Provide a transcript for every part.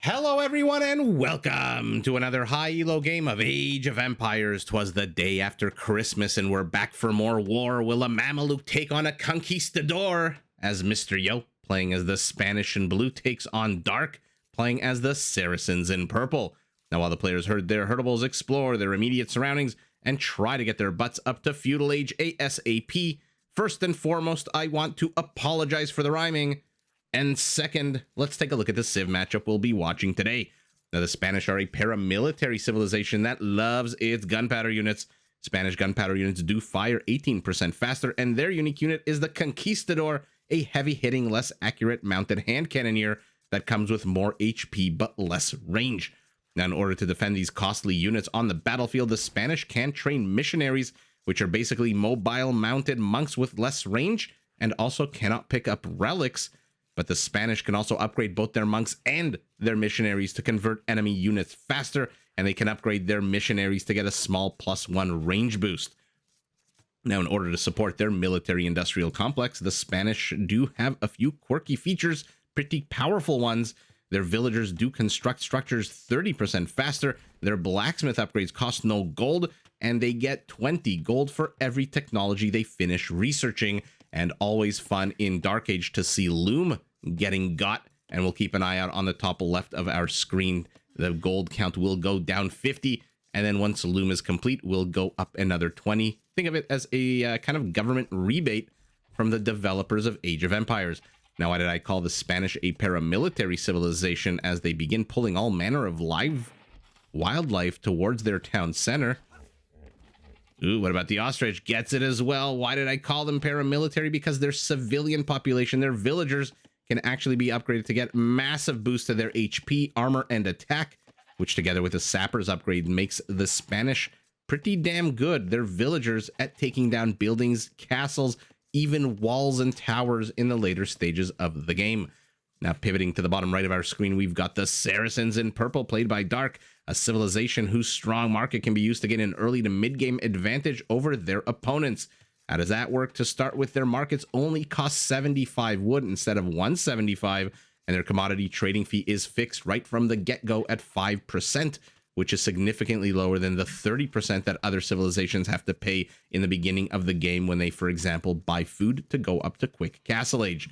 Hello everyone and welcome to another high elo game of Age of Empires. 'Twas the day after Christmas and we're back for more war. Will a Mameluke take on a conquistador? As Mr. Yo, playing as the Spanish in blue, takes on Dark, playing as the Saracens in purple. Now while the players herd their herdables, explore their immediate surroundings, and try to get their butts up to Feudal Age ASAP, first and foremost I want to apologize for the rhyming. And second, let's take a look at the Civ matchup we'll be watching today. Now, the Spanish are a paramilitary civilization that loves its gunpowder units. Spanish gunpowder units do fire 18% faster, and their unique unit is the Conquistador, a heavy-hitting, less accurate mounted hand cannoneer that comes with more HP but less range. Now, in order to defend these costly units on the battlefield, the Spanish can train missionaries, which are basically mobile mounted monks with less range, and also cannot pick up relics. But the Spanish can also upgrade both their monks and their missionaries to convert enemy units faster, and they can upgrade their missionaries to get a small +1 range boost. Now, in order to support their military-industrial complex, the Spanish do have a few quirky features, pretty powerful ones. Their villagers do construct structures 30% faster, their blacksmith upgrades cost no gold, and they get 20 gold for every technology they finish researching. And always fun in Dark Age to see Loom getting got, and we'll keep an eye out on the top left of our screen. The gold count will go down 50, and then once Loom is complete, we'll go up another 20. Think of it as a kind of government rebate from the developers of Age of Empires. Now, why did I call the Spanish a paramilitary civilization? As they begin pulling all manner of wildlife towards their town center. Ooh, what about the ostrich? Gets it as well. Why did I call them paramilitary? Because their civilian population, their villagers, can actually be upgraded to get massive boosts to their HP, armor, and attack, which together with the sapper's upgrade makes the Spanish pretty damn good. Their villagers at taking down buildings, castles, even walls and towers in the later stages of the game. Now, pivoting to the bottom right of our screen, we've got the Saracens in purple, played by Dark, a civilization whose strong market can be used to get an early to mid-game advantage over their opponents. How does that work? To start with, their markets only cost 75 wood instead of 175, and their commodity trading fee is fixed right from the get-go at 5%, which is significantly lower than the 30% that other civilizations have to pay in the beginning of the game when they, for example, buy food to go up to quick castle age.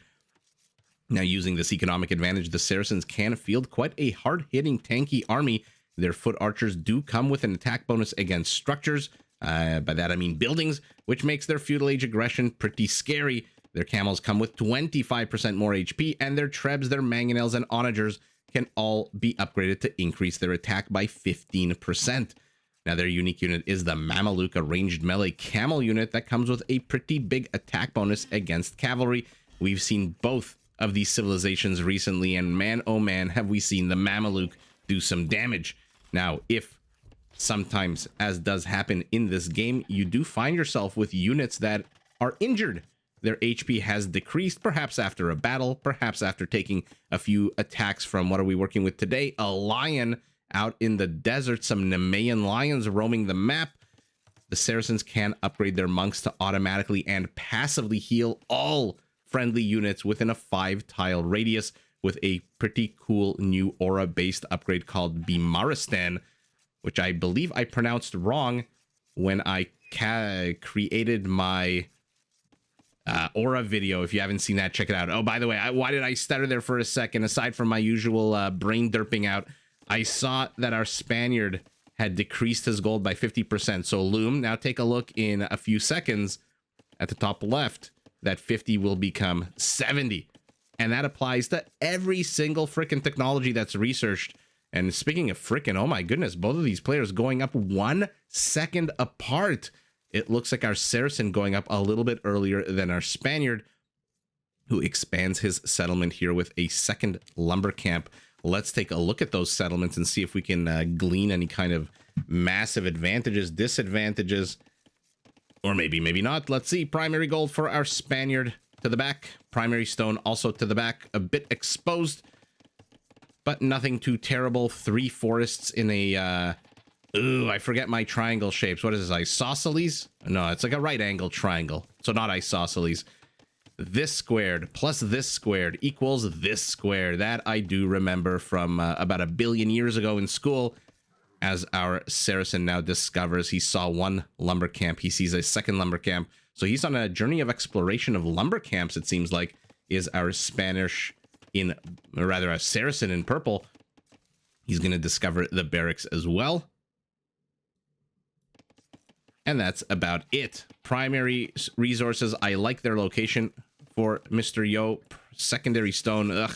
Now, using this economic advantage, the Saracens can field quite a hard-hitting tanky army. Their foot archers do come with an attack bonus against structures. By that I mean buildings, which makes their Feudal Age aggression pretty scary. Their camels come with 25% more HP, and their trebs, their mangonels, and onagers can all be upgraded to increase their attack by 15%. Now, their unique unit is the Mameluke, a ranged melee camel unit that comes with a pretty big attack bonus against cavalry. We've seen both of these civilizations recently, and man, oh man, have we seen the Mameluke do some damage. Now, if sometimes, as does happen in this game, you do find yourself with units that are injured, their HP has decreased, perhaps after a battle, perhaps after taking a few attacks from, what are we working with today? A lion out in the desert, some Nemean lions roaming the map. The Saracens can upgrade their monks to automatically and passively heal all friendly units within a 5-tile radius, with a pretty cool new aura-based upgrade called Bimaristan, which I believe I pronounced wrong when I created my aura video. If you haven't seen that, check it out. Oh, by the way, why did I stutter there for a second? Aside from my usual brain derping out, I saw that our Spaniard had decreased his gold by 50%. So Loom, now take a look in a few seconds at the top left. That 50 will become 70. And that applies to every single frickin' technology that's researched. And speaking of frickin', oh my goodness, both of these players going up 1 second apart. It looks like our Saracen going up a little bit earlier than our Spaniard, who expands his settlement here with a second lumber camp. Let's take a look at those settlements and see if we can glean any kind of massive advantages, disadvantages, or maybe not. Let's see. Primary gold for our Spaniard to the back. Primary stone also to the back. A bit exposed, but nothing too terrible. 3 forests in a... Ooh, I forget my triangle shapes. What is this? Isosceles? No, it's like a right angle triangle. So not isosceles. this squared plus this squared equals this squared. That I do remember from about 1 billion years ago in school. As our Saracen now discovers, he saw one lumber camp, he sees a second lumber camp. So he's on a journey of exploration of lumber camps, it seems like, is our Spanish in, or rather a Saracen in purple. He's going to discover the barracks as well. And that's about it. Primary resources, I like their location for Mr. Yo. Secondary stone,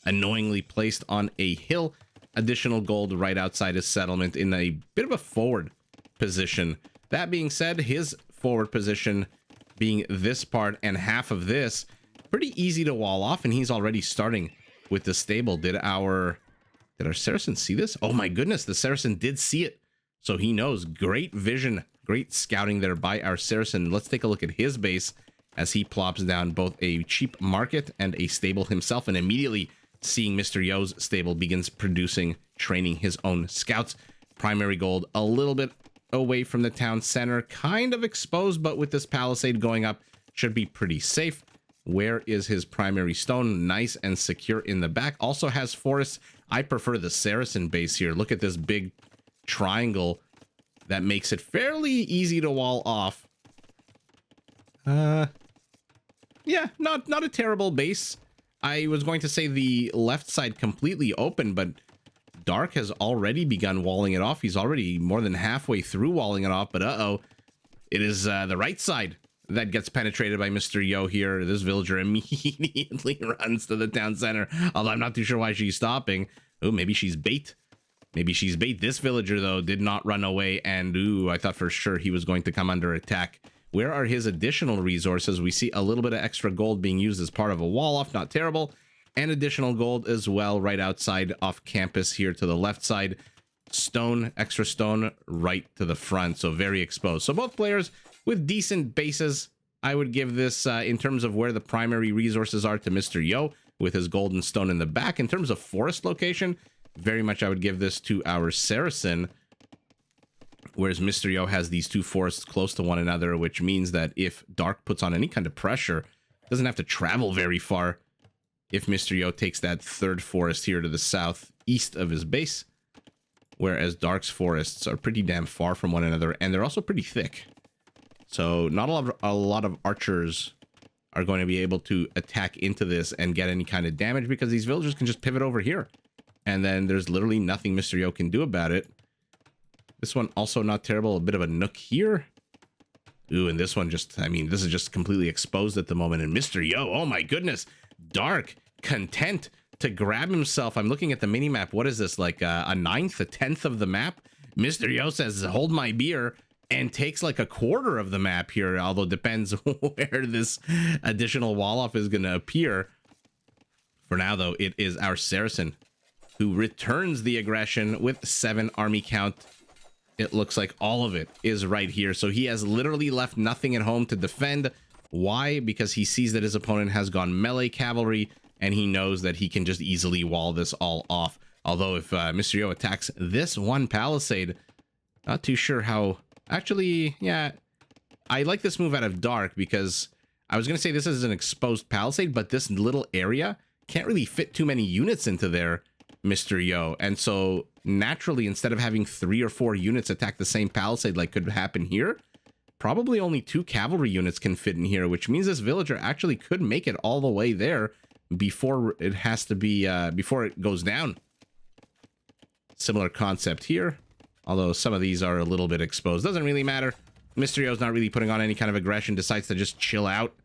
annoyingly placed on a hill. Additional gold right outside his settlement in a bit of a forward position. That being said, his forward position being this part and half of this, pretty easy to wall off, and he's already starting with the stable. Did our Saracen see this? Oh my goodness, the Saracen did see it. So he knows. Great vision, great scouting there by our Saracen. Let's take a look at his base as he plops down both a cheap market and a stable himself, and immediately seeing Mr. Yo's stable begins producing, training his own scouts. Primary gold a little bit away from the town center, kind of exposed, but with this palisade going up, should be pretty safe. Where is his primary stone? Nice and secure in the back. Also has forests. I prefer the Saracen base here. Look at this big triangle that makes it fairly easy to wall off. Yeah, not a terrible base. I was going to say the left side completely open, but Dark has already begun walling it off. He's already more than halfway through walling it off, but it is the right side that gets penetrated by Mr. Yo here. This villager immediately runs to the town center, although I'm not too sure why she's stopping. Oh, maybe she's bait. Maybe she's bait. This villager, though, did not run away, and I thought for sure he was going to come under attack. Where are his additional resources? We see a little bit of extra gold being used as part of a wall off, not terrible, and additional gold as well right outside off campus here to the left side. Stone, extra stone right to the front, so very exposed. So both players with decent bases. I would give this in terms of where the primary resources are to Mr. Yo with his golden stone in the back. In terms of forest location, very much I would give this to our Saracen, whereas Mr. Yo has these two forests close to one another, which means that if Dark puts on any kind of pressure, doesn't have to travel very far if Mr. Yo takes that third forest here to the southeast of his base, whereas Dark's forests are pretty damn far from one another, and they're also pretty thick. So not a lot of archers are going to be able to attack into this and get any kind of damage, because these villagers can just pivot over here, and then there's literally nothing Mr. Yo can do about it. This one also not terrible. A bit of a nook here. Ooh, and this one just, I mean, this is just completely exposed at the moment. And Mr. Yo, oh my goodness. Dark, content to grab himself. I'm looking at the mini-map. What is this, like a ninth, a tenth of the map? Mr. Yo says, hold my beer, and takes like a quarter of the map here, although it depends where this additional wall-off is going to appear. For now, though, it is our Saracen who returns the aggression with 7 army count. It looks like all of it is right here. So he has literally left nothing at home to defend. Why? Because he sees that his opponent has gone melee cavalry, and he knows that he can just easily wall this all off. Although if Mr. Yo attacks this one palisade, not too sure how... Actually, yeah, I like this move out of Dark, because I was going to say this is an exposed palisade, but this little area can't really fit too many units into there, Mr. Yo. And so naturally, instead of having 3 or 4 units attack the same palisade like could happen here, probably only 2 cavalry units can fit in here, which means this villager actually could make it all the way there before it has to be, before it goes down. Similar concept here, although some of these are a little bit exposed. Doesn't really matter. Mr. Yo's not really putting on any kind of aggression, decides to just chill out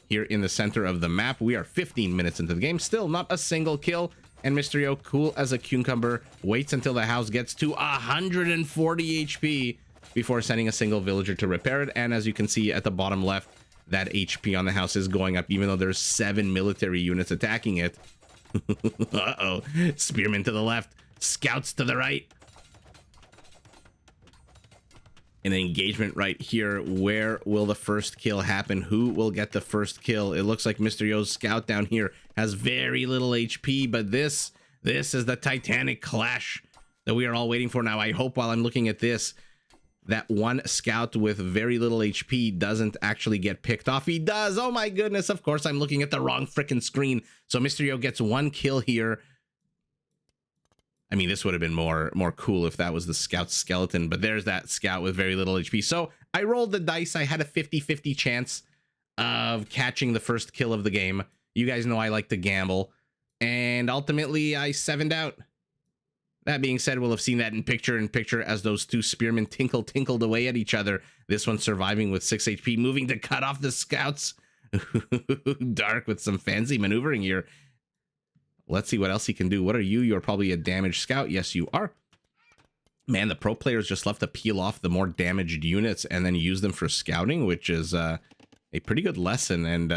here in the center of the map. We are 15 minutes into the game, still not a single kill. And Mr. Yo, cool as a cucumber, waits until the house gets to 140 HP before sending a single villager to repair it. And as you can see at the bottom left, that HP on the house is going up, even though there's 7 military units attacking it. Uh-oh. Spearmen to the left, scouts to the right. An engagement right here. Where will the first kill happen? Who will get the first kill? It looks like Mr. Yo's scout down here has very little HP, but this is the titanic clash that we are all waiting for now. I hope while I'm looking at this, that one scout with very little HP doesn't actually get picked off. He does. Oh my goodness. Of course, I'm looking at the wrong freaking screen. So Mysterio gets one kill here. I mean, this would have been more cool if that was the scout skeleton, but there's that scout with very little HP. So I rolled the dice. I had a 50-50 chance of catching the first kill of the game. You guys know I like to gamble, and ultimately I 7'd out. That being said, we'll have seen that in picture as those two spearmen tinkled away at each other. This one surviving with 6 HP, moving to cut off the scouts. Dark with some fancy maneuvering here. Let's see what else he can do. What are you? You're probably a damaged scout. Yes, you are. Man, the pro players just left to peel off the more damaged units and then use them for scouting, which is a pretty good lesson. And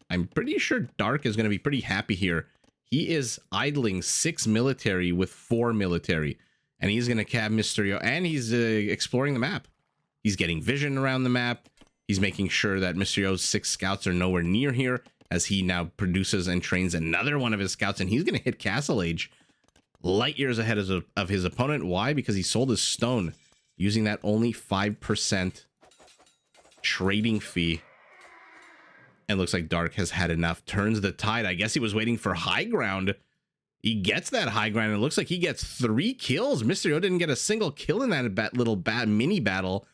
I'm pretty sure Dark is going to be pretty happy here. He is idling 6 military with 4 military, and he's going to cab Mysterio, and he's exploring the map. He's getting vision around the map. He's making sure that Mysterio's 6 scouts are nowhere near here, as he now produces and trains another one of his scouts, and he's going to hit Castle Age light years ahead of his opponent. Why? Because he sold his stone, using that only 5% trading fee. And looks like Dark has had enough. Turns the tide. I guess he was waiting for high ground. He gets that high ground, and it looks like he gets 3 kills. Mysterio didn't get a single kill in that little mini battle.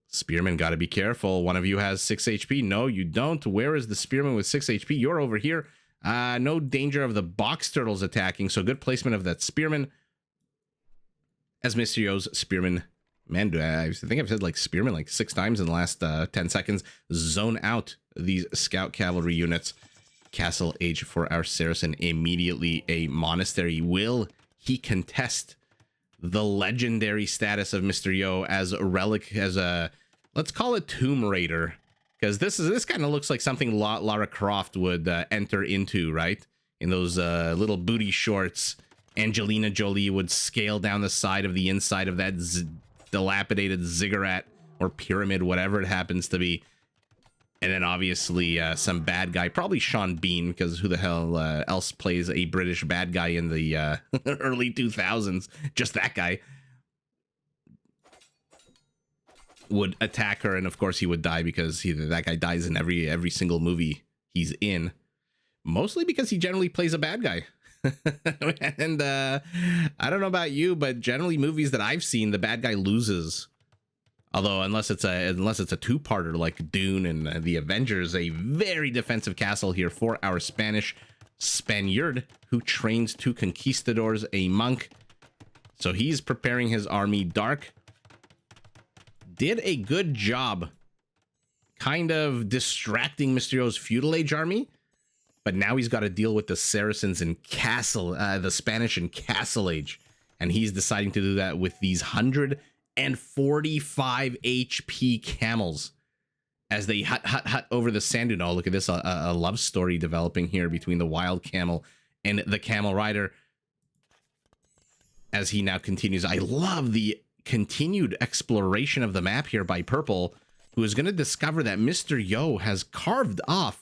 Spearman, got to be careful. One of you has 6 HP. No, you don't. Where is the Spearman with 6 HP? You're over here. No danger of the box turtles attacking, so good placement of that Spearman. As Mysterio's Spearman, man, I think I've said like Spearman like 6 times in the last 10 seconds, zone out these scout cavalry units. Castle Age for our Saracen, immediately a monastery. Will he contest the legendary status of Mysterio as a relic, as a, let's call it Tomb Raider? Because this kind of looks like something Lara Croft would enter into, right? In those little booty shorts, Angelina Jolie would scale down the side of the inside of that dilapidated ziggurat or pyramid, whatever it happens to be. And then obviously some bad guy, probably Sean Bean, because who the hell else plays a British bad guy in the early 2000s? Just that guy would attack her, and of course he would die, because that guy dies in every single movie he's in, mostly because he generally plays a bad guy. And I don't know about you, but generally movies that I've seen, the bad guy loses. Although unless it's a two-parter like Dune and the Avengers. A very defensive castle here for our Spaniard, who trains 2 conquistadors, a monk. So he's preparing his army. Dark did a good job kind of distracting Mysterio's Feudal Age army, but now he's got to deal with the Saracens and the Spanish and Castle Age, and he's deciding to do that with these 145 HP camels as they hut over the sand dune. Oh, look at this, a love story developing here between the wild camel and the camel rider as he now continues. I love the continued exploration of the map here by Purple, who is going to discover that Mr. Yo has carved off.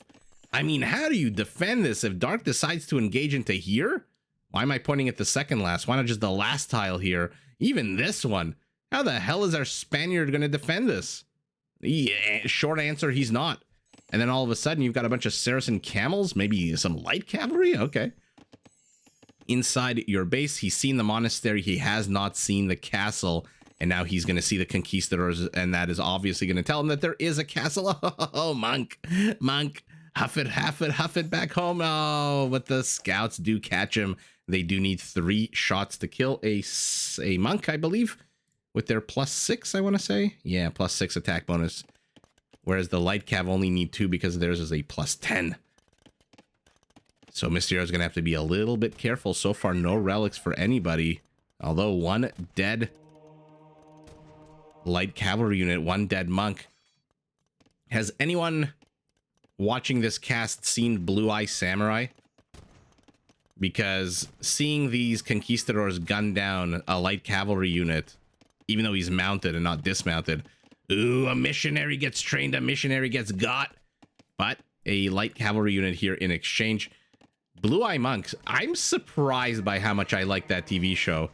I mean, how do you defend this if Dark decides to engage into here? Why am I pointing at the second last? Why not just the last tile here? Even this one. How the hell is our Spaniard going to defend this? Yeah, short answer, he's not. And then all of a sudden, you've got a bunch of Saracen camels, maybe some light cavalry? Okay. Inside your base, he's seen the monastery, he has not seen the castle, and now he's going to see the conquistadors, and that is obviously going to tell him that there is a castle. Oh, monk, huff it back home. Oh, but the scouts do catch him. They do need 3 shots to kill a monk, I believe, with their +6, I want to say. Yeah, +6 attack bonus. Whereas the light cav only need 2 because theirs is a +10. So Mysterio is going to have to be a little bit careful. So far, no relics for anybody. Although 1 dead light cavalry unit, 1 dead monk. Has anyone watching this cast seen Blue Eye Samurai? Because seeing these conquistadors gun down a light cavalry unit, even though he's mounted and not dismounted. Ooh, a missionary gets trained, a missionary gets got. But a light cavalry unit here in exchange. Blue Eye Monks, I'm surprised by how much I like that TV show.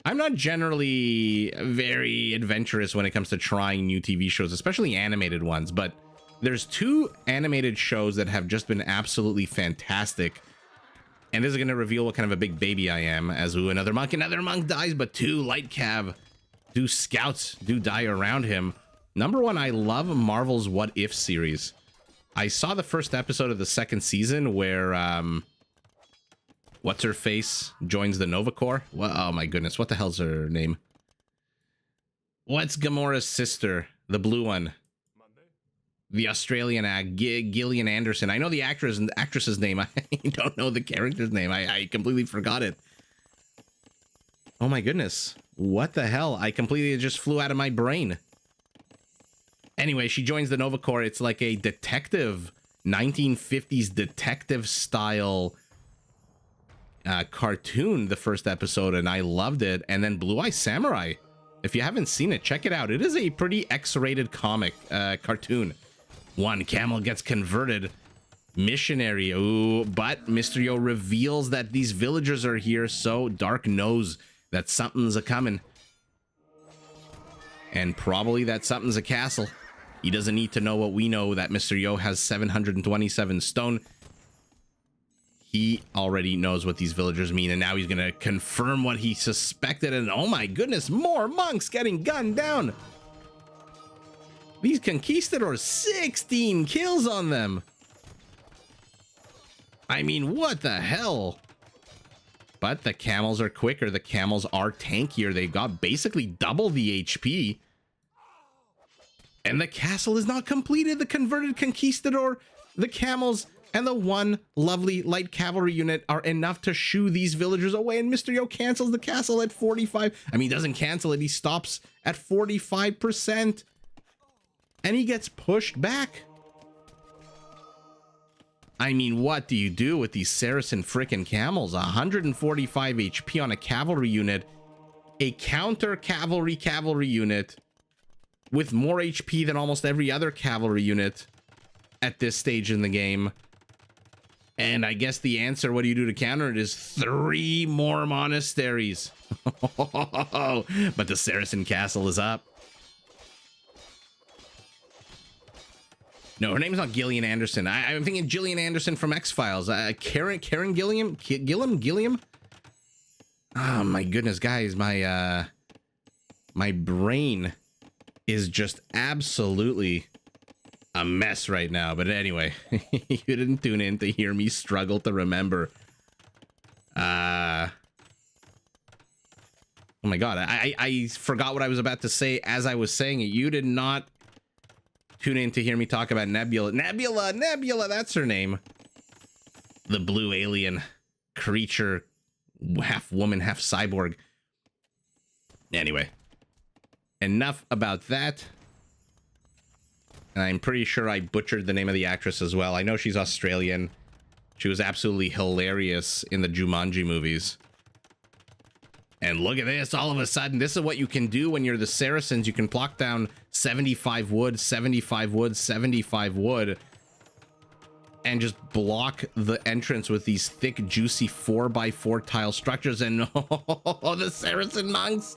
I'm not generally very adventurous when it comes to trying new TV shows, especially animated ones, but there's 2 animated shows that have just been absolutely fantastic. And this is going to reveal what kind of a big baby I am, as another monk dies, but 2 light cav, 2 scouts do die around him. Number 1, I love Marvel's What If series. I saw the first episode of the 2nd season where, what's-her-face joins the Nova Corps. Well, oh my goodness, what the hell's her name? What's Gamora's sister? The blue one. The Australian Gillian Anderson. I know the actress's name. I don't know the character's name. I completely forgot it. Oh my goodness. What the hell? I completely just flew out of my brain. Anyway, she joins the Nova Corps. It's like a detective, 1950s detective style cartoon, the first episode, and I loved it. And then Blue Eye Samurai. If you haven't seen it, check it out. It is a pretty X-rated comic cartoon. One camel gets converted. Missionary. Ooh, but Mr. Yo reveals that these villagers are here, so Dark knows that something's a-coming. And probably that something's a castle. He doesn't need to know what we know, that Mr. Yo has 727 stone. He already knows what these villagers mean, and now he's going to confirm what he suspected. And oh my goodness, more monks getting gunned down. These conquistadors, 16 kills on them. I mean, what the hell? But the camels are quicker. The camels are tankier. They've got basically double the HP. And the castle is not completed. The converted conquistador, the camels, and the one lovely light cavalry unit are enough to shoo these villagers away. And Mr. Yo cancels the castle at 45. I mean, he doesn't cancel it. He stops at 45%. And he gets pushed back. I mean, what do you do with these Saracen frickin' camels? 145 HP on a cavalry unit. A counter cavalry unit with more HP than almost every other cavalry unit at this stage in the game. And I guess the answer, what do you do to counter it, is 3 more monasteries. But the Saracen castle is up. No, her name's not Gillian Anderson. I'm thinking Gillian Anderson from X-Files. Karen Gilliam? Oh my goodness, guys, my brain is just absolutely a mess right now. But anyway, you didn't tune in to hear me struggle to remember. Oh my god, I forgot what I was about to say as I was saying it. You did not tune in to hear me talk about Nebula, that's her name. The blue alien creature, half woman, half cyborg. Anyway, enough about that. And I'm pretty sure I butchered the name of the actress as well. I know she's Australian. She was absolutely hilarious in the Jumanji movies. And look at this, all of a sudden, this is what you can do when you're the Saracens. You can block down 75 wood, 75 wood, 75 wood, and just block the entrance with these thick, juicy 4x4 tile structures. And oh, the Saracen monks.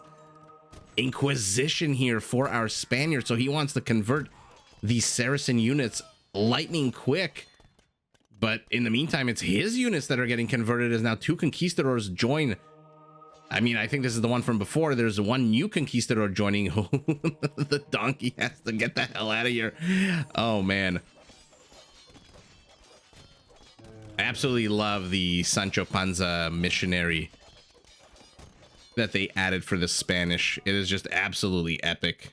Inquisition here for our Spaniard. So he wants to convert these Saracen units lightning quick. But in the meantime, it's his units that are getting converted as now 2 conquistadors join. I mean, I think this is the one from before. There's one new conquistador joining who the donkey has to get the hell out of here. Oh, man. I absolutely love the Sancho Panza missionary that they added for the Spanish. It is just absolutely epic.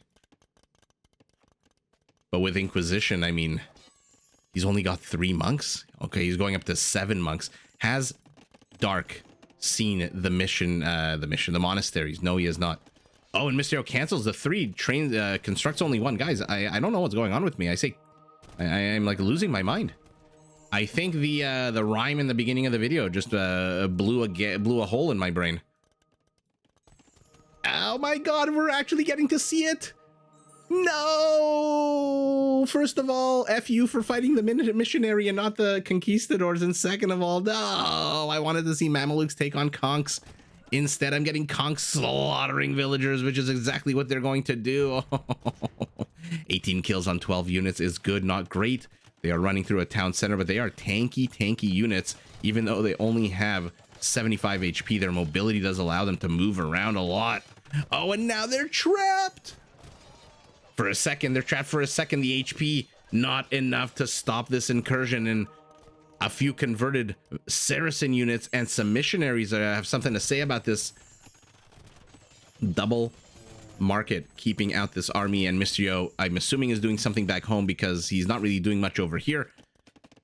But with Inquisition, I mean, he's only got 3 monks. Okay, he's going up to 7 monks. Has Dark seen the monasteries? No, he has not. Oh, and Mysterio cancels the 3, constructs only 1. Guys, I don't know what's going on with me. I'm like losing my mind. I think the rhyme in the beginning of the video just blew a hole in my brain. Oh my god, we're actually getting to see it. No! First of all, F you for fighting the missionary and not the conquistadors. And second of all, no! I wanted to see Mamelukes take on conks Instead, I'm getting conks slaughtering villagers, which is exactly what they're going to do. 18 kills on 12 units is good, not great. They are running through a town center, but they are tanky units. Even though they only have 75 HP, their mobility does allow them to move around a lot. Oh, and now they're trapped. For a second, they're trapped for a second. The HP, not enough to stop this incursion. And a few converted Saracen units and some missionaries have something to say about this double market keeping out this army. And Mysterio, I'm assuming, is doing something back home because he's not really doing much over here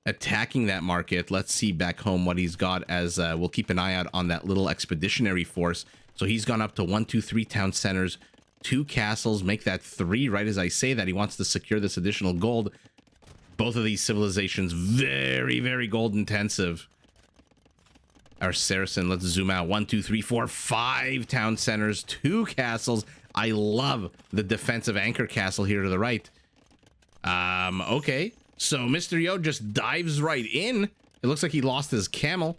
attacking that market. Let's see back home what he's got, as we'll keep an eye out on that little expeditionary force. So he's gone up to 1, 2, 3 town centers, 2 castles, make that 3 right as I say that. He wants to secure this additional gold. Both of these civilizations very gold intensive. Our Saracen, let's zoom out. 1, 2, 3, 4, 5 town centers, 2 castles. I love the defensive anchor castle here to the right. Okay, so Mr. Yo just dives right in. It looks like he lost his camel.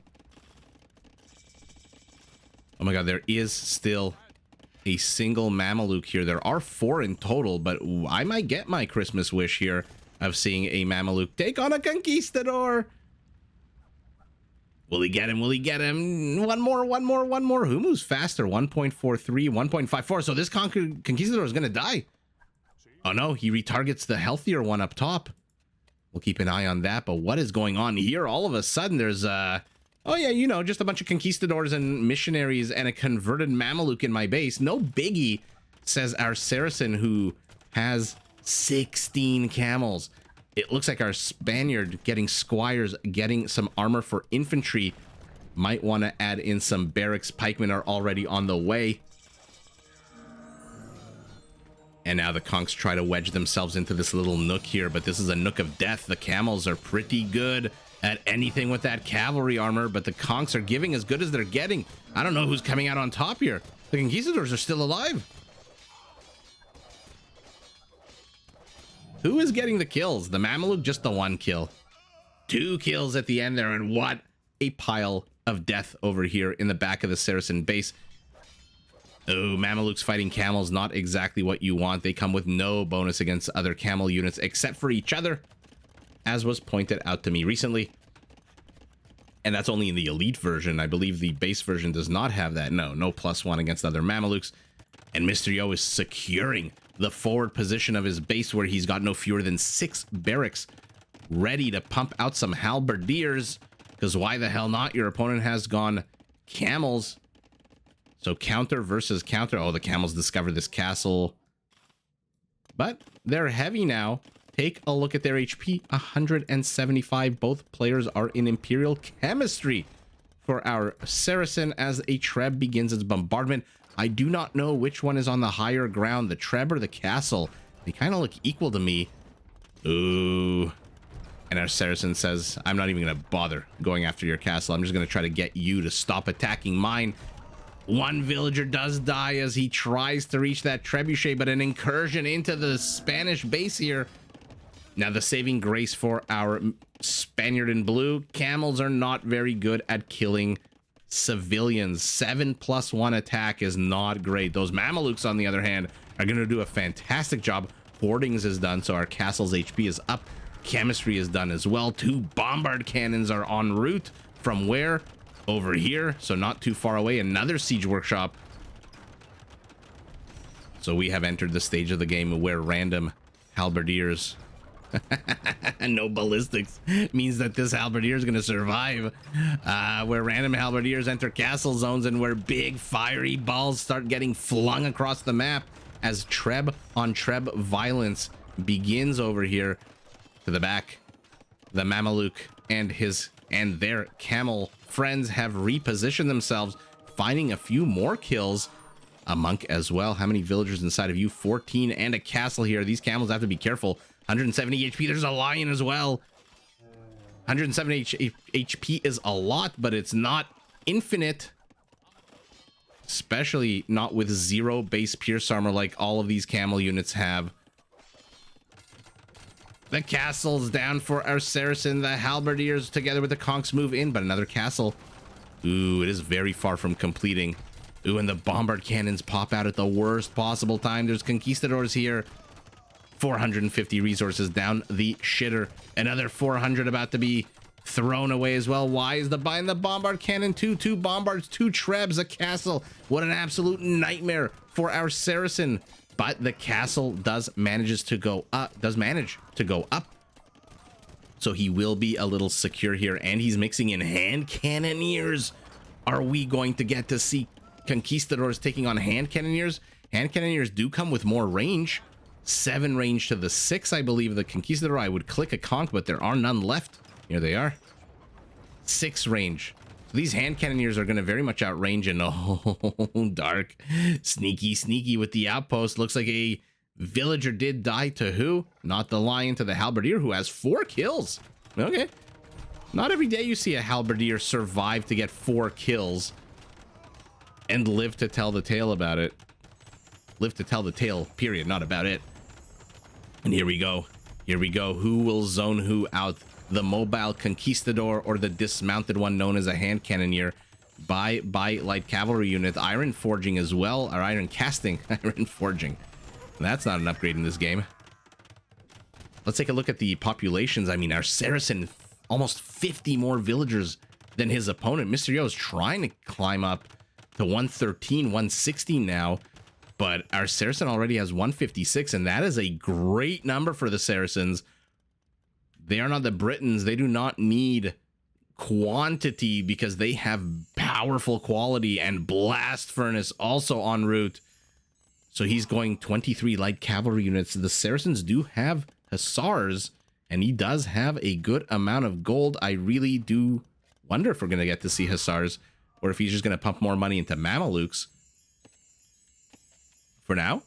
Oh my god, there is still a single Mameluke here. There are 4 in total, but I might get my Christmas wish here of seeing a Mameluke take on a conquistador. Will he get him? Will he get him? One more. Who moves faster? 1.43, 1.54. So this conquistador is going to die. Oh no, he retargets the healthier one up top. We'll keep an eye on that. But what is going on here? All of a sudden, there's oh yeah, you know, just a bunch of conquistadors and missionaries and a converted Mameluke in my base. No biggie, says our Saracen, who has 16 camels. It looks like our Spaniard getting squires, getting some armor for infantry. Might want to add in some barracks. Pikemen are already on the way. And now the conks try to wedge themselves into this little nook here, but this is a nook of death. The camels are pretty good at anything with that cavalry armor, but the conks are giving as good as they're getting. I don't know who's coming out on top here. The conquistadors are still alive. Who is getting the kills? The Mameluke, just the 1 kill. 2 kills at the end there, and what a pile of death over here in the back of the Saracen base. Oh, Mamelukes fighting camels, not exactly what you want. They come with no bonus against other camel units except for each other, as was pointed out to me recently. And that's only in the elite version. I believe the base version does not have that. No +1 against other Mamelukes. And Mr. Yo is securing the forward position of his base, where he's got no fewer than 6 barracks ready to pump out some halberdiers, because why the hell not? Your opponent has gone camels. So counter versus counter. Oh, the camels discover this castle, but they're heavy now. Take a look at their HP, 175. Both players are in Imperial Chemistry for our Saracen as a Treb begins its bombardment. I do not know which one is on the higher ground, the Treb or the castle. They kind of look equal to me. Ooh. And our Saracen says, I'm not even going to bother going after your castle. I'm just going to try to get you to stop attacking mine. 1 villager does die as he tries to reach that trebuchet, but an incursion into the Spanish base here. Now, the saving grace for our Spaniard in blue, camels are not very good at killing civilians. 7+1 attack is not great. Those Mamelukes, on the other hand, are going to do a fantastic job. Hoardings is done, so our castle's HP is up. Chemistry is done as well. 2 bombard cannons are en route from where? Over here, so not too far away. Another siege workshop. So we have entered the stage of the game where random halberdiers no ballistics means that this halberdier is going to survive. Where random halberdiers enter castle zones, and where big fiery balls start getting flung across the map as Treb on Treb violence begins over here. To the back, the Mameluke and their camel friends have repositioned themselves, finding a few more kills. A monk as well. How many villagers inside of you? 14, and a castle here. These camels have to be careful. 170 HP. There's a lion as well. 170 HP is a lot, but it's not infinite. Especially not with 0 base pierce armor like all of these camel units have. The castle's down for our Saracen. The halberdiers together with the conks move in, but another castle. Ooh, it is very far from completing. Ooh, and the bombard cannons pop out at the worst possible time. There's conquistadors here. 450 resources down the shitter. Another 400 about to be thrown away as well. Why is the bombard cannon? Two bombards, 2 trebs, a castle. What an absolute nightmare for our Saracen. But the castle does manage to go up. So he will be a little secure here, and he's mixing in hand cannoneers. Are we going to get to see conquistadors taking on hand cannoneers? Hand cannoneers do come with more range. 7 range to the 6, I believe. The conquistador, I would click a conch, but there are none left. Here they are. 6 range. So these hand cannoneers are going to very much outrange, and oh, dark. Sneaky with the outpost. Looks like a villager did die to who? Not the lion, to the halberdier, who has 4 kills. Okay. Not every day you see a halberdier survive to get 4 kills and live to tell the tale about it. Live to tell the tale, period, not about it. And here we go. Who will zone who out? The mobile conquistador or the dismounted one known as a hand cannoneer by light cavalry unit. Iron forging as well, or iron casting. Iron forging. That's not an upgrade in this game. Let's take a look at the populations. I mean, our Saracen, almost 50 more villagers than his opponent. Mr. Yo is trying to climb up to 113, 160 now. But our Saracen already has 156, and that is a great number for the Saracens. They are not the Britons. They do not need quantity because they have powerful quality, and Blast Furnace also en route. So he's going 23 light cavalry units. The Saracens do have hussars, and he does have a good amount of gold. I really do wonder if we're going to get to see hussars, or if he's just going to pump more money into Mamelukes. For now,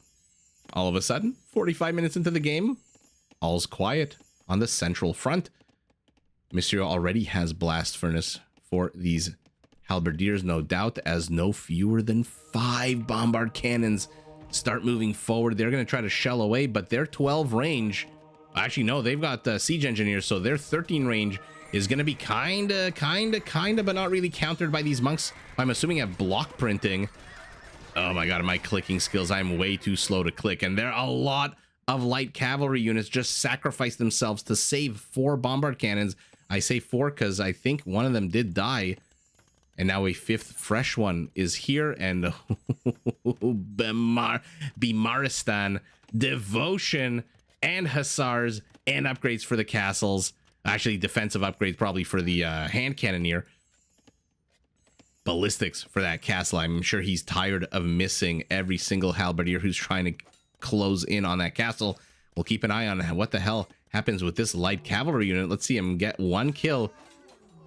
all of a sudden, 45 minutes into the game, all's quiet on the central front. Monsieur already has Blast Furnace for these halberdiers, no doubt, as no fewer than 5 bombard cannons start moving forward. They're going to try to shell away, but their 12 range... Actually, no, they've got siege engineers, so their 13 range is going to be kinda, but not really countered by these monks. I'm assuming have block printing. Oh my god, my clicking skills, I'm way too slow to click. And there are a lot of light cavalry units just sacrifice themselves to save 4 bombard cannons. I say 4 because I think one of them did die. And now a 5th fresh one is here. And Bimaristan, Devotion, and Hussars, and upgrades for the castles. Actually, defensive upgrades probably for the hand cannoneer. Ballistics for that castle. I'm sure he's tired of missing every single halberdier who's trying to close in on that castle. We'll keep an eye on what the hell happens with this light cavalry unit. Let's see him get 1 kill.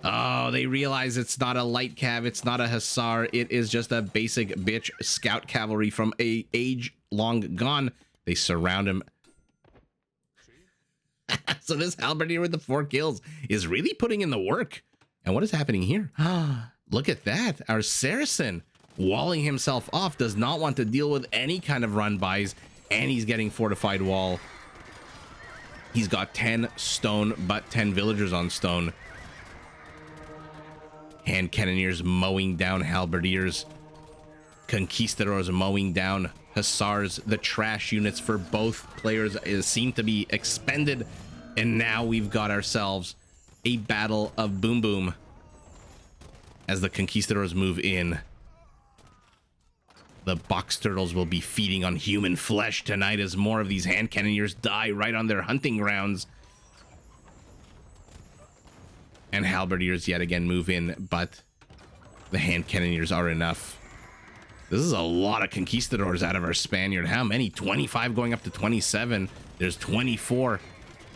Oh, they realize it's not a light cav, it's not a hussar, it is just a basic bitch scout cavalry from a age long gone. They surround him. So this halberdier with the 4 kills is really putting in the work. And what is happening here? Look at that. Our Saracen walling himself off, does not want to deal with any kind of run-bys, and he's getting fortified wall. He's got 10 stone, but 10 villagers on stone. Hand cannoneers mowing down halberdiers. Conquistadors mowing down hussars. The trash units for both players seem to be expended, and now we've got ourselves a battle of boom boom. As the conquistadors move in, the box turtles will be feeding on human flesh tonight as more of these hand cannoneers die right on their hunting grounds. And halberdiers yet again move in, but the hand cannoneers are enough. This is a lot of conquistadors out of our Spaniard. How many? 25 going up to 27. There's 24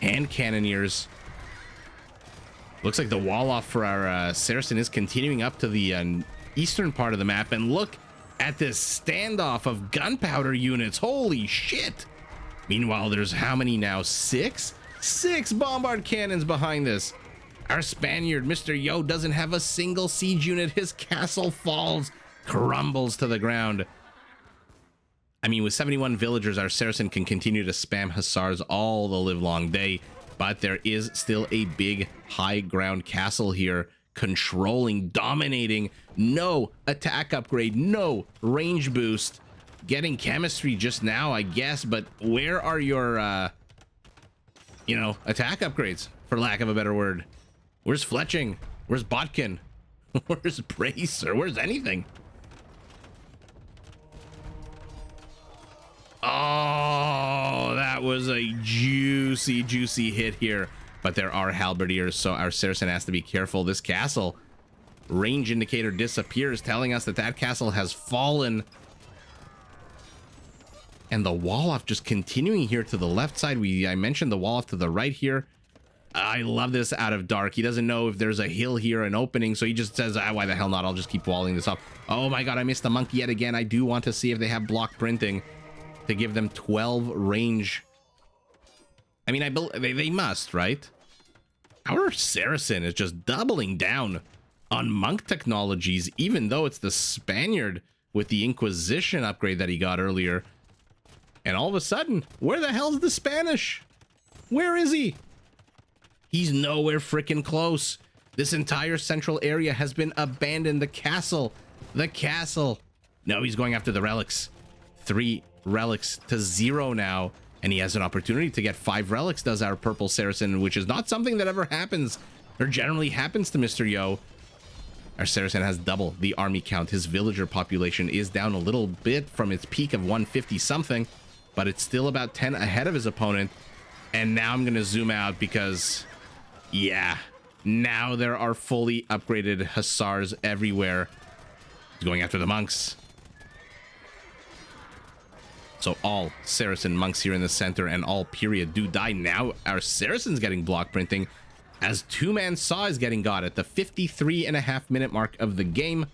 hand cannoneers. Looks like the wall off for our Saracen is continuing up to the eastern part of the map. And look at this standoff of gunpowder units. Holy shit. Meanwhile, there's how many now? 6? 6 bombard cannons behind this. Our Spaniard, Mr. Yo, doesn't have a single siege unit. His castle falls, crumbles to the ground. I mean, with 71 villagers, our Saracen can continue to spam hussars all the live long day. But there is still a big high ground castle here controlling, dominating. No attack upgrade, no range boost. Getting chemistry just now, I guess, but where are your, attack upgrades, for lack of a better word? Where's Fletching? Where's Botkin? Where's Brace? Or where's anything? Oh, that was a juicy, juicy hit here. But there are halberdiers, so our Saracen has to be careful. This castle, range indicator disappears, telling us that that castle has fallen. And the wall off just continuing here to the left side. I mentioned the wall off to the right here. I love this out of Dark. He doesn't know if there's a hill here, an opening, so he just says, why the hell not? I'll just keep walling this off. Oh my god, I missed the monkey yet again. I do want to see if they have block printing to give them 12 range. I mean, they must, right? Our Saracen is just doubling down on monk technologies, even though it's the Spaniard with the Inquisition upgrade that he got earlier. And all of a sudden, where the hell's the Spanish? Where is he? He's nowhere freaking close. This entire central area has been abandoned. The castle. No, he's going after the relics. 3 relics to 0 now. And he has an opportunity to get 5 relics, does our purple Saracen, which is not something that ever happens or generally happens to Mr. Yo. Our Saracen has double the army count. His villager population is down a little bit from its peak of 150 something, but it's still about 10 ahead of his opponent. And now I'm going to zoom out because, yeah, now there are fully upgraded hussars everywhere. He's going after the monks. So all Saracen monks here in the center and all period do die. Now our Saracen's getting block printing as two-man saw is getting got at the 53.5-minute mark of the game.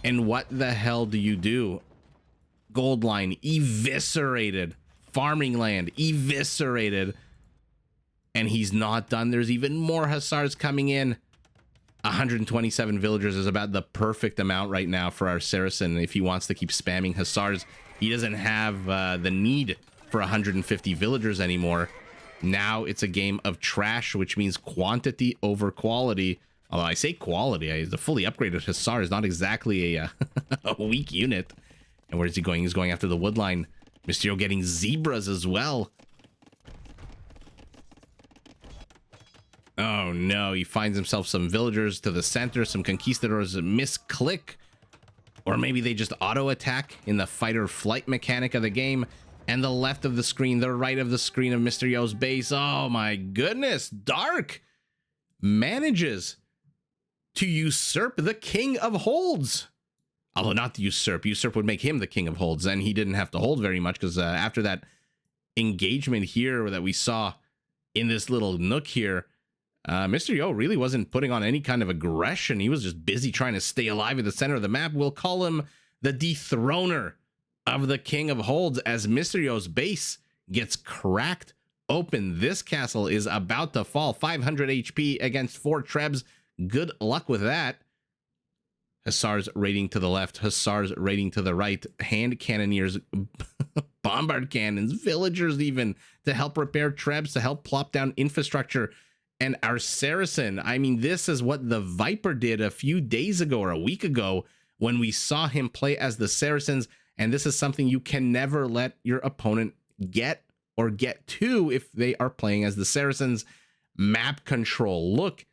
And what the hell do you do? Gold line eviscerated. Farming land eviscerated. And he's not done. There's even more hussars coming in. 127 villagers is about the perfect amount right now for our Saracen. If he wants to keep spamming hussars, he doesn't have the need for 150 villagers anymore. Now it's a game of trash, which means quantity over quality. Although I say quality, the fully upgraded hussar is not exactly a weak unit. And where is he going? He's going after the woodline. Mysterio getting zebras as well. Oh no, he finds himself some villagers to the center, some conquistadors misclick, or maybe they just auto attack in the fight or flight mechanic of the game. And the left of the screen, the right of the screen of Mr. Yo's base. Oh my goodness, Dark manages to usurp the King of Holds. Although not to usurp would make him the King of Holds, and he didn't have to hold very much because after that engagement here that we saw in this little nook here, Mr. Yo really wasn't putting on any kind of aggression. He was just busy trying to stay alive at the center of the map. We'll call him the dethroner of the King of Holds as Mr. Yo's base gets cracked open. This castle is about to fall. 500 HP against 4 trebs. Good luck with that. Hussars raiding to the left. Hussars raiding to the right. Hand cannoneers, bombard cannons, villagers even to help repair trebs, to help plop down infrastructure. And our Saracen, I mean, this is what the Viper did a few days ago or a week ago when we saw him play as the Saracens. And this is something you can never let your opponent get or get to if they are playing as the Saracens. Map control. Look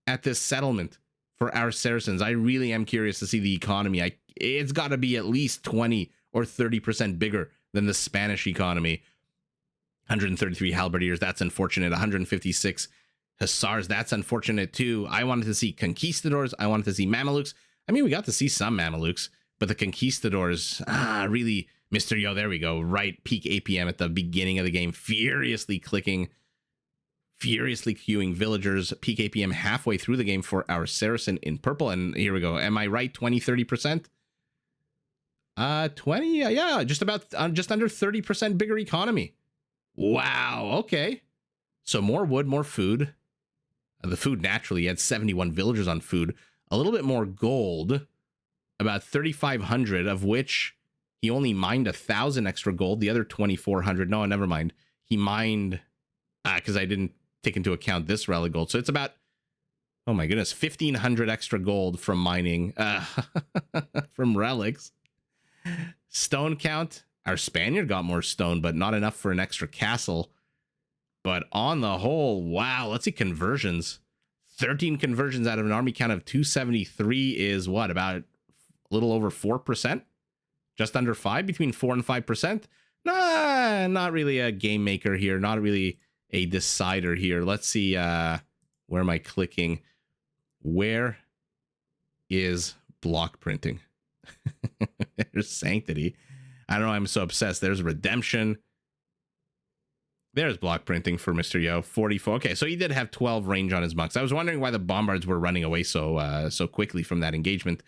at this settlement for our Saracens. I really am curious to see the economy. It's got to be at least 20 or 30% bigger than the Spanish economy. 133 halberdiers, that's unfortunate. 156 hussars, that's unfortunate too. I wanted to see conquistadors. I wanted to see Mamelukes. I mean, we got to see some Mamelukes, but the conquistadors, really, Mr. Yo, there we go. Right, peak APM at the beginning of the game. Furiously clicking, furiously queuing villagers. Peak APM halfway through the game for our Saracen in purple. And here we go. Am I right? 20, 30%? 20, yeah, just about, just under 30% bigger economy. Wow, okay. So more wood, more food. The food, naturally, he had 71 villagers on food. A little bit more gold, about 3,500, of which he only mined 1,000 extra gold. The other 2,400, no, never mind. He mined, because I didn't take into account this relic gold. So it's about Oh my goodness, 1,500 extra gold from mining, from relics. Stone count. Our Spaniard got more stone, but not enough for an extra castle. But on the whole, wow, let's see conversions. 13 conversions out of an army count of 273 is what, about a little over 4%? Just under 5, between 4 and 5%? Nah, not really a game maker here, not really a decider here. Let's see, where am I clicking? Where is block printing? There's Sanctity. I don't know, I'm so obsessed. There's Redemption. There's block printing for Mr. Yo, 44. Okay, so he did have 12 range on his monks. I was wondering why the bombards were running away so quickly from that engagement.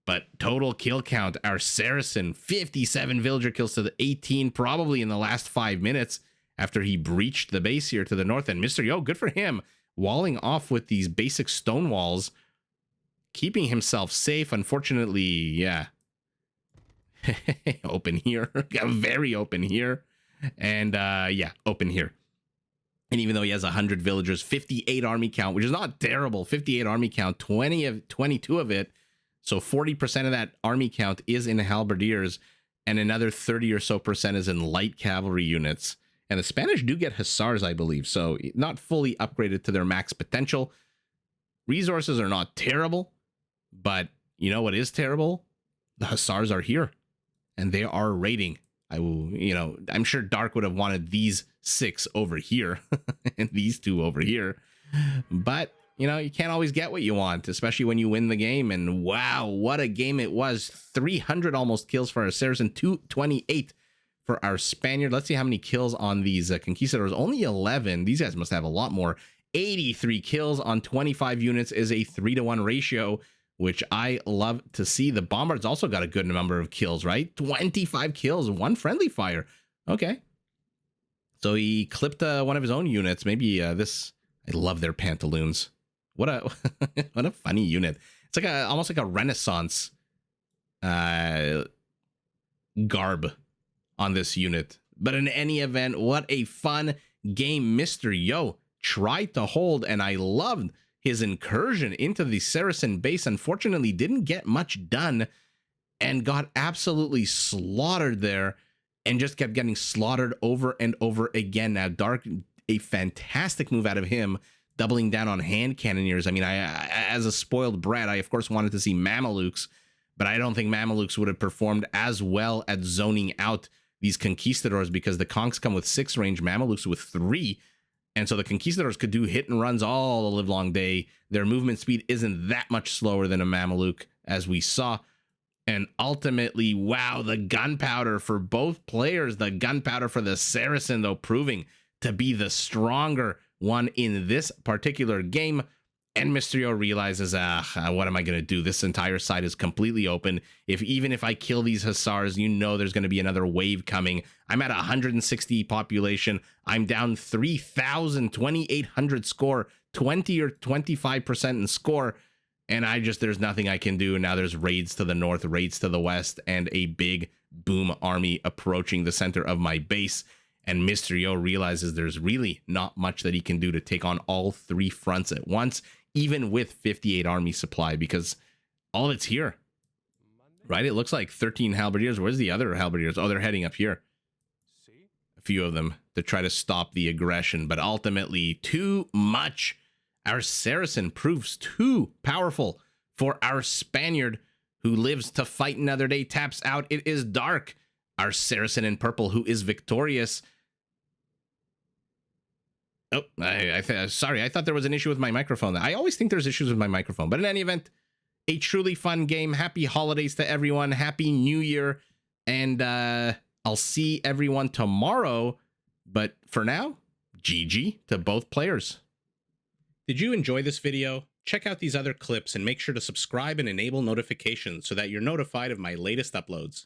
But total kill count, our Saracen, 57 villager kills to the 18, probably in the last 5 minutes after he breached the base here to the north. And Mr. Yo, good for him, walling off with these basic stone walls, keeping himself safe. Unfortunately, yeah. Open here. Very open here. And yeah, open here. And even though he has 100 villagers, 58 army count, which is not terrible. 58 army count, 22 of it. So 40% of that army count is in halberdiers, and another 30 or so percent is in light cavalry units. And the Spanish do get hussars, I believe, so not fully upgraded to their max potential. Resources are not terrible, but you know what is terrible? The hussars are here, and they are raiding. I will, I'm sure Dark would have wanted these 6 over here and these 2 over here, but you can't always get what you want, especially when you win the game. And wow, what a game it was. 300 almost kills for our Saracen, 228 for our Spaniard. Let's see how many kills on these conquistadors. Only 11. These guys must have a lot more. 83 kills on 25 units is a 3-to-1 ratio, which I love to see. The bombards also got a good number of kills, right? 25 kills, 1 friendly fire. Okay. So he clipped one of his own units. Maybe this, I love their pantaloons. What a what a funny unit. It's like almost like a Renaissance garb on this unit. But in any event, what a fun game Mr. Yo tried to hold, and I loved his incursion into the Saracen base. Unfortunately, didn't get much done and got absolutely slaughtered there, and just kept getting slaughtered over and over again. Now, Dark, a fantastic move out of him, doubling down on hand cannoneers. I mean, I as a spoiled brat, I of course wanted to see Mamelukes, but I don't think Mamelukes would have performed as well at zoning out these conquistadors, because the conks come with 6 range, Mamelukes with 3. And so the conquistadors could do hit and runs all the live long day. Their movement speed isn't that much slower than a Mameluke, as we saw. And ultimately, wow, the gunpowder for both players. The gunpowder for the Saracen, though, proving to be the stronger one in this particular game. And Mr. Yo realizes, what am I going to do? This entire side is completely open. Even if I kill these hussars, there's going to be another wave coming. I'm at 160 population. I'm down 3,000, 2,800 score, 20 or 25% in score. And there's nothing I can do. Now there's raids to the north, raids to the west, and a big boom army approaching the center of my base. And Mr. Yo realizes there's really not much that he can do to take on all 3 fronts at once, even with 58 army supply, because all of it's here, right? It looks like 13 halberdiers. Where's the other halberdiers? Oh, they're heading up here. A few of them to try to stop the aggression, but ultimately too much. Our Saracen proves too powerful for our Spaniard, who lives to fight another day. Taps out. It is Dark, our Saracen in purple, who is victorious. Oh, sorry, I thought there was an issue with my microphone. I always think there's issues with my microphone. But in any event, a truly fun game. Happy holidays to everyone. Happy New Year. And I'll see everyone tomorrow. But for now, GG to both players. Did you enjoy this video? Check out these other clips and make sure to subscribe and enable notifications so that you're notified of my latest uploads.